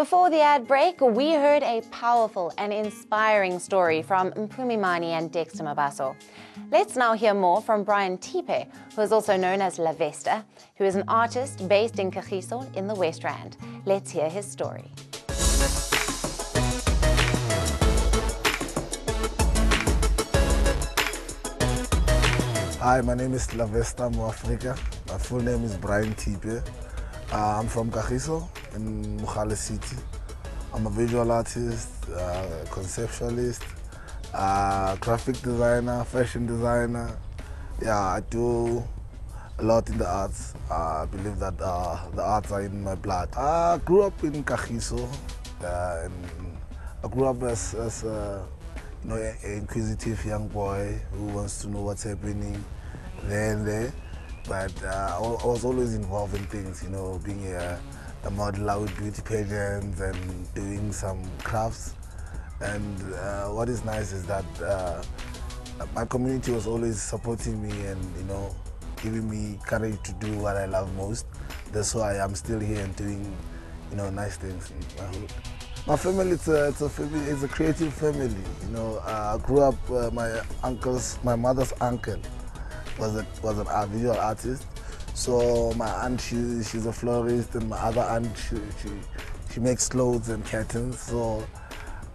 Before the ad break, we heard a powerful and inspiring story from Mpumimani and Dexter Mabaso. Let's now hear more from Brian Tipe, who is also known as La Vesta, who is an artist based in Kagiso in the West Rand. Let's hear his story. Hi, my name is La Vesta Africa. My full name is Brian Tipe. I'm from Kagiso in Mogale City. I'm a visual artist, conceptualist, graphic designer, fashion designer. Yeah, I do a lot in the arts. I believe that the arts are in my blood. I grew up in Kagiso. And I grew up as an inquisitive young boy who wants to know what's happening there and there. But I was always involved in things, being a model with beauty pageants and doing some crafts. And what is nice is that my community was always supporting me and giving me courage to do what I love most. That's why I'm still here and doing nice things in my hood. My family, it's a creative family. I grew up. My mother's uncle was a visual artist. So my aunt, she's a florist, and my other aunt, she makes clothes and curtains. So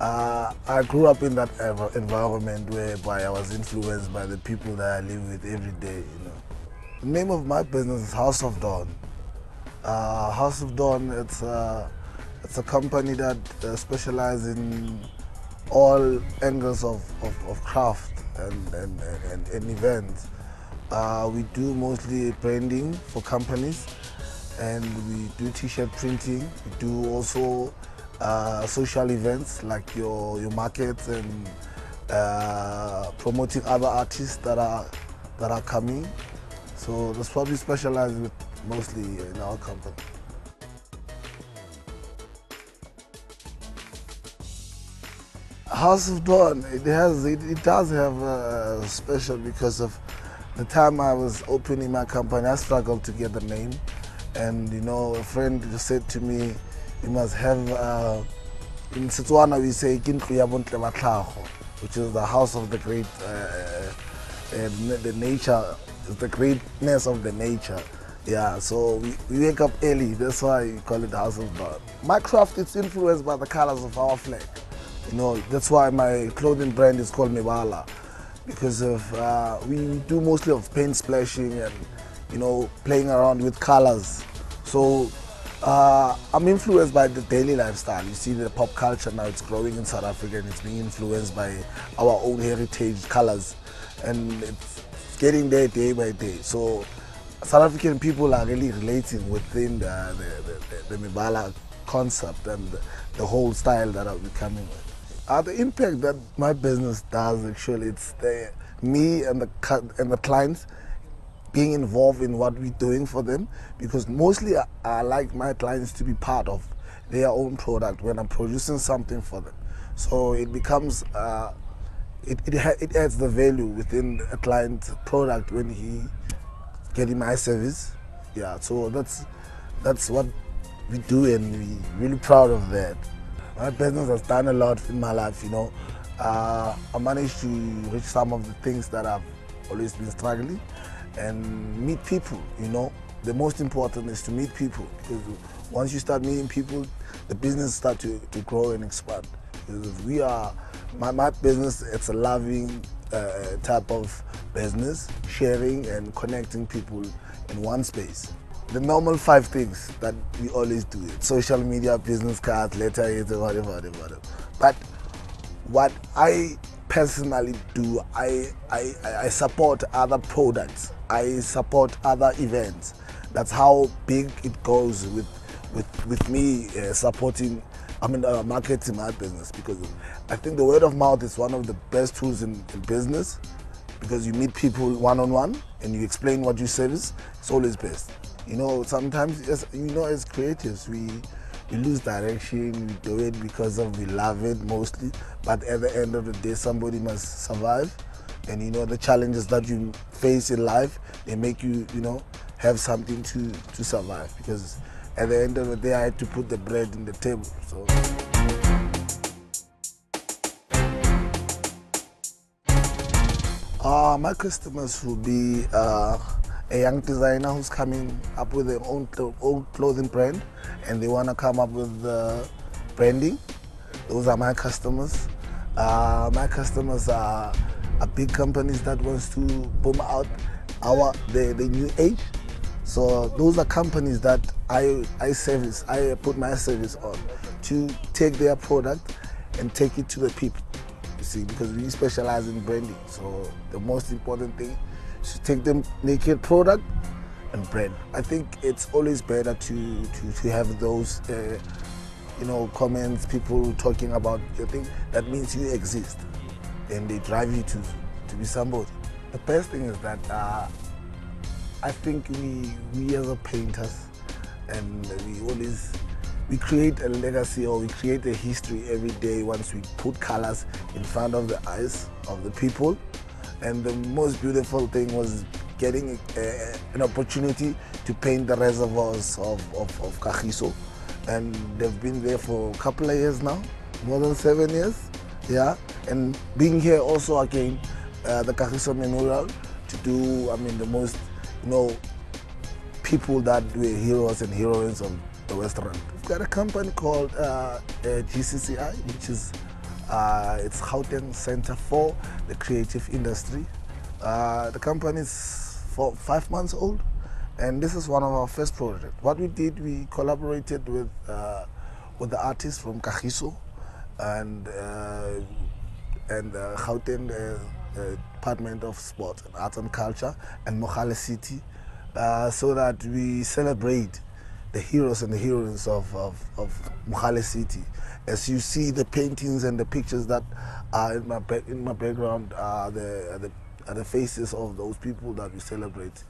I grew up in that environment whereby I was influenced by the people that I live with every day. The name of my business is House of Dawn. House of Dawn, it's a company that specializes in all angles of craft and events. We do mostly branding for companies, and we do t-shirt printing. We do also social events like your markets and promoting other artists that are coming. So that's what we specialize with mostly in our company. House of Dawn, it does have a special because of the time I was opening my company. I struggled to get the name, and a friend just said to me, "You must have." In Setswana we say which is the house of the great, the nature, the greatness of the nature. Yeah, so we wake up early. That's why we call it the House of Dawn. My craft is influenced by the colors of our flag. That's why my clothing brand is called Mebala, because we do mostly of paint splashing and playing around with colors. So I'm influenced by the daily lifestyle. You see the pop culture now, it's growing in South Africa and it's being influenced by our own heritage colors, and it's getting there day by day. So South African people are really relating within the Mebala concept and the whole style that I'll be coming with. The impact that my business does, actually, it's me and the clients being involved in what we're doing for them, because mostly I like my clients to be part of their own product when I'm producing something for them. So it becomes, it adds the value within a client's product when he getting my service. Yeah, so that's what we do, and we're really proud of that. My business has done a lot in my life, I managed to reach some of the things that I've always been struggling, and meet people, The most important is to meet people, because once you start meeting people, the business starts to grow and expand. Because my business, it's a loving type of business, sharing and connecting people in one space. The normal 5 things that we always do: social media, business cards, letterheads, whatever. But what I personally do, I support other products. I support other events. That's how big it goes with me supporting, marketing my business, because I think the word of mouth is one of the best tools in business, because you meet people one-on-one and you explain what you service. It's always best. Sometimes, as creatives, we lose direction. We do it because we love it mostly, but at the end of the day, somebody must survive. And the challenges that you face in life, they make you, have something to survive, because at the end of the day, I had to put the bread in the table. So. My customers will be a young designer who's coming up with their own clothing brand, and they want to come up with branding. Those are my customers. My customers are big companies that wants to boom out the new age. So those are companies that I service. I put my service on to take their product and take it to the people. You see, because we specialize in branding. So the most important thing is to take the naked product and brand. I think it's always better to have those comments, people talking about your thing. That means you exist and they drive you to be somebody. The best thing is that I think we as a painters, and we create a legacy, or we create a history every day once we put colors in front of the eyes of the people. And the most beautiful thing was getting an opportunity to paint the reservoirs of Kagiso. And they've been there for a couple of years now, more than 7 years. Yeah, and being here also again, the Kagiso Memorial, to do, the most, people that were heroes and heroines of the restaurant. We've got a company called GCCI, which is it's Gauteng Center for the Creative Industry. The company is 5 months old, and this is one of our first projects. What we did, we collaborated with the artists from Kagiso and Gauteng Department of Sport and Arts and Culture and Mogale City, so that we celebrate the heroes and the heroines of Mogale City. As you see, the paintings and the pictures that are in my background are the faces of those people that we celebrate.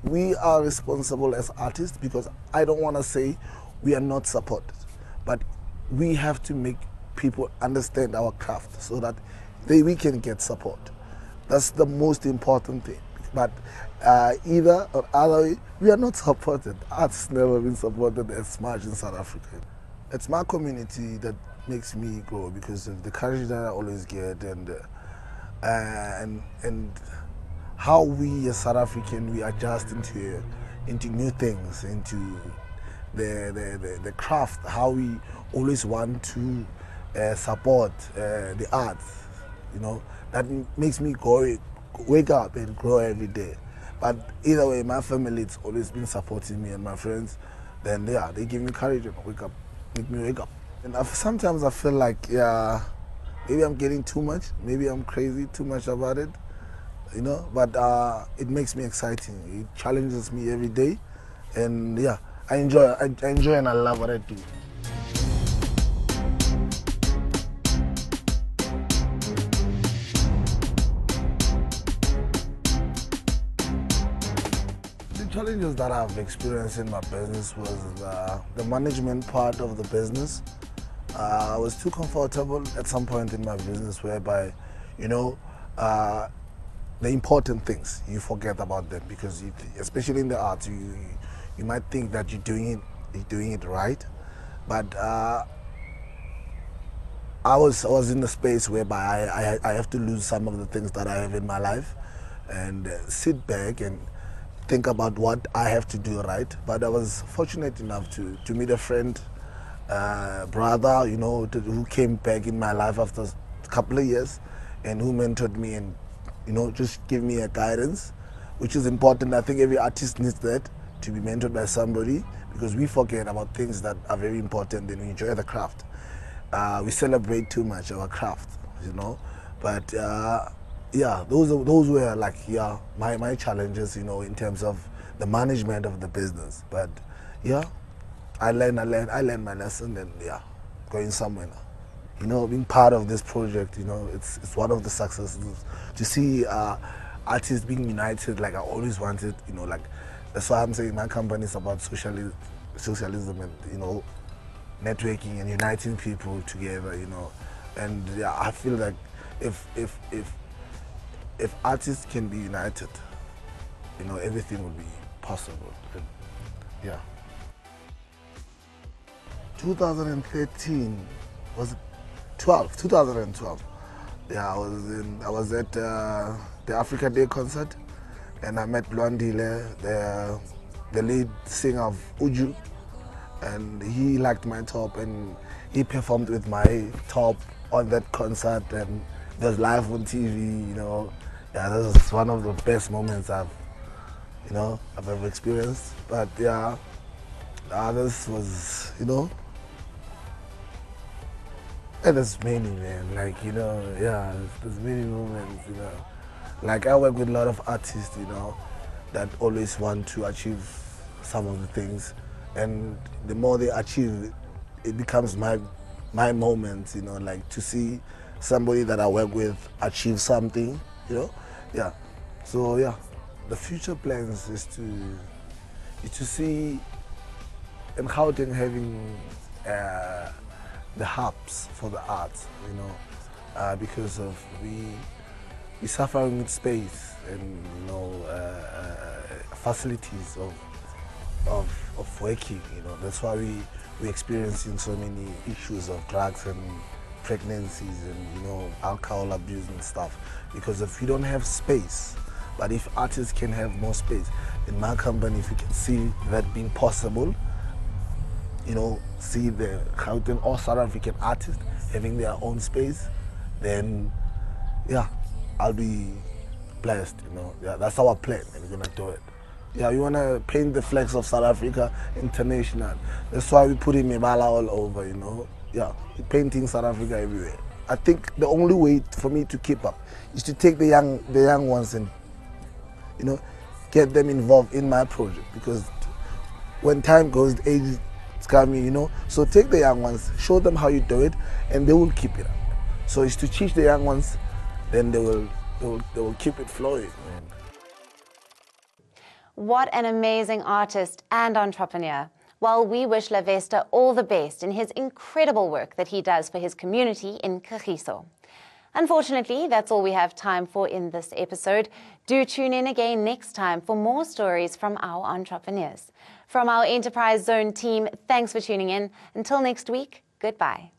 We are responsible as artists, because I don't want to say we are not supported, but we have to make people understand our craft so that we can get support. That's the most important thing. But either or other way, we are not supported. Art's never been supported as much in South Africa. It's my community that makes me grow, because of the courage that I always get, and how we as South African, we adjust into new things, into the craft, how we always want to support the arts. That makes me wake up and grow every day. But either way, my family, it's always been supporting me, and my friends, then they give me courage and make me wake up. And sometimes I feel like, maybe I'm getting too much, maybe I'm crazy too much about it, but it makes me exciting. It challenges me every day, and I enjoy and I love what I do. Challenges that I've experienced in my business was the management part of the business. I was too comfortable at some point in my business, whereby, the important things, you forget about them, because especially in the arts, you might think that you're doing it right, but I was in a space whereby I have to lose some of the things that I have in my life, and sit back and think about what I have to do right. But I was fortunate enough to meet a friend, brother, who came back in my life after a couple of years, and who mentored me and, just give me a guidance, which is important. I think every artist needs that, to be mentored by somebody, because we forget about things that are very important, and we enjoy the craft. We celebrate too much our craft, but those were like my challenges, in terms of the management of the business. But I learned my lesson, and going somewhere now. Being part of this project, it's one of the successes to see artists being united. Like I always wanted, like that's why I'm saying my company is about socialism and networking and uniting people together, and I feel like if artists can be united, everything will be possible. And, 2013, was it 12? 2012. Yeah, I was at the Africa Day concert, and I met Luandile, the lead singer of Uju, and he liked my top, and he performed with my top on that concert, and it was live on TV. You know, yeah, this is one of the best moments I've ever experienced. But yeah, the others was, and there's many, man. Like, yeah, there's many moments, Like, I work with a lot of artists, that always want to achieve some of the things. And the more they achieve, it becomes my moment, like to see somebody that I work with achieve something, Yeah. So, yeah, the future plans is to see in Gauteng having the hubs for the arts, because of we suffering with space and facilities of working. That's why we experiencing so many issues of drugs and pregnancies and alcohol abuse and stuff, because if you don't have space. But if artists can have more space, in my company, if you can see that being possible, see the Gauteng or South African artists having their own space, then yeah, I'll be blessed, Yeah, that's our plan, and we're gonna do it. Yeah, we wanna paint the flags of South Africa international. That's why we put in Mebala all over, Yeah, we're painting South Africa everywhere. I think the only way for me to keep up is to take the young ones and get them involved in my project, because when time goes, age is coming, So take the young ones, show them how you do it, and they will keep it up. So it's to teach the young ones, then they will keep it flowing. What an amazing artist and entrepreneur. Well, we wish Lavesta all the best in his incredible work that he does for his community in Kagiso. Unfortunately, that's all we have time for in this episode. Do tune in again next time for more stories from our entrepreneurs. From our Enterprise Zone team, thanks for tuning in. Until next week, goodbye.